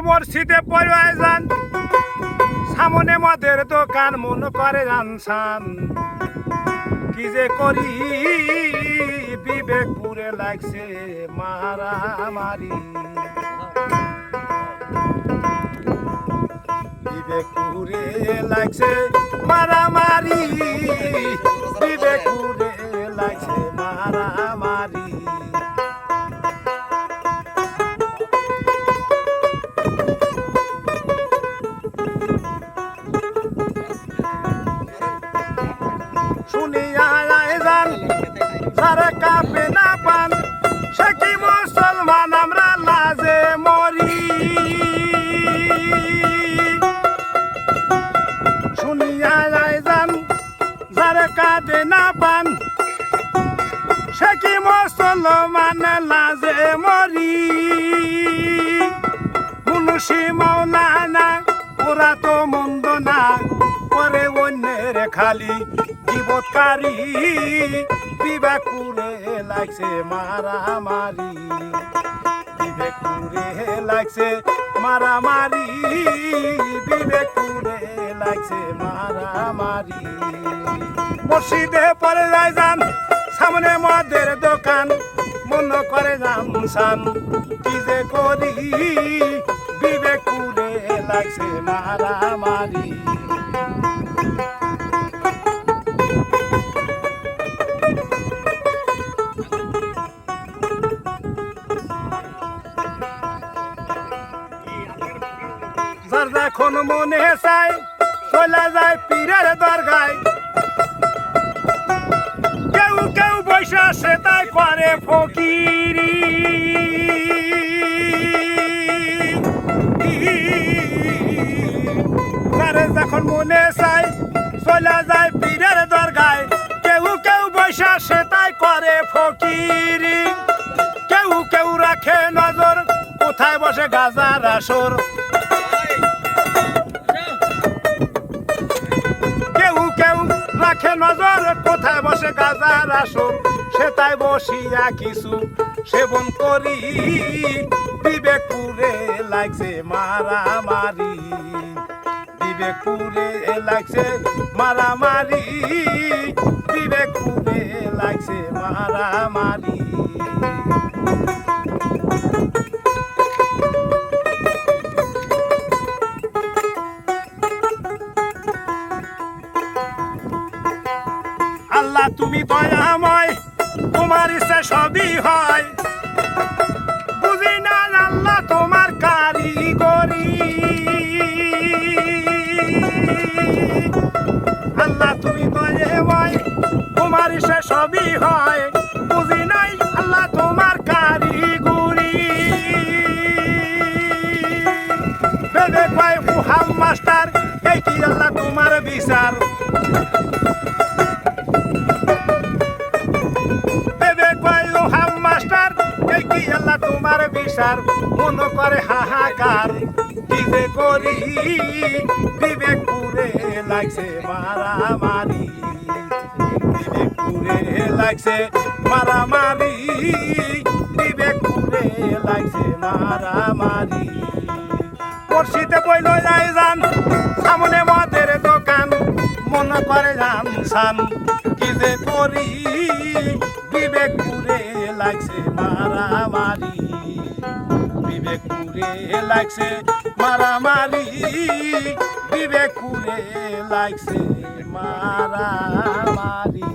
মসজিদে পড়ে যান, সামনে মদের দোকান মন করে জানসান। কি যে করি বিবেকপুরে লাগছে মারামারি, বিবেকপুরে লাগছে মারামারি, বিবেকপুরে লাগছে মারামারি। শুনিয়া যান যারা কাঁপে না পান, সে কি মুসলমান আমরা লাজে মরি। শুনিয়া যান যারা কাঁদে না পান, সে কি মুসলমান লাজে মরি। মুন্সি মাওলানা ওরা তো মন্দ না, করে অন্যের খালি বিপদকারী, বিবেকপুরে লাগছে মারামারি, বিবেকপুরে লাগছে মারামারি, বিবেকপুরে লাগছে মারামারি। মসজিদে পড়ে যায় যান, সামনে মদের দোকান মন করে জানসান। কি যে করি বিবেকপুরে লাগছে মারামারি। যার যখন মনে চায় চলে যায় পীরের দরগায়, কেউ কেউ বৈশা সে তাই করে ফকিরি। যার যখন মনে চায় চলে যায় পীরের দরগায়, কেউ কেউ বৈশা সে তাই করে ফকিরি। কেউ কেউ রাখে নজর কোথায় বসে গাজার আসর, রাখে নজর কোথায় বসে গাজার আসর। সে তাই বসিয়া কিছু সেবন করি, বিবেকপুরে লাগছে মারামারি, বিবেকপুরে লাগছে মারামারি, বিবেকপুরে লাগছে মারামারি। আল্লাহ তুমি দয়াময়, তোমার ইচ্ছা সবই হয়, বুঝি না আল্লাহ তোমার কারিগরি। আল্লাহ তুমি দয়াময়, তোমার ইচ্ছা সবই হয়, বুঝি নাই আল্লাহ তোমার কারিগরি। বেদে কয় মুহাম মাস্টার, এই কি আল্লাহ তোমার বিচার। তোমার বিচার মন করে হাহাকার। কি যে করি বিবেকপুরে লাগছে মারামারি, বিবেকপুরে লাগছে মারামারি, বিবেকপুরে লাগছে মারামারি। মসজিদে বইল যায় যান, সামনে মদের দোকান মন করে জানসান। কি যে করি বিবেকপুরে লাগছে মারামারি, বিবেকপুরে লাগছে মারামারি, বিবেকপুরে লাগছে মারামারি।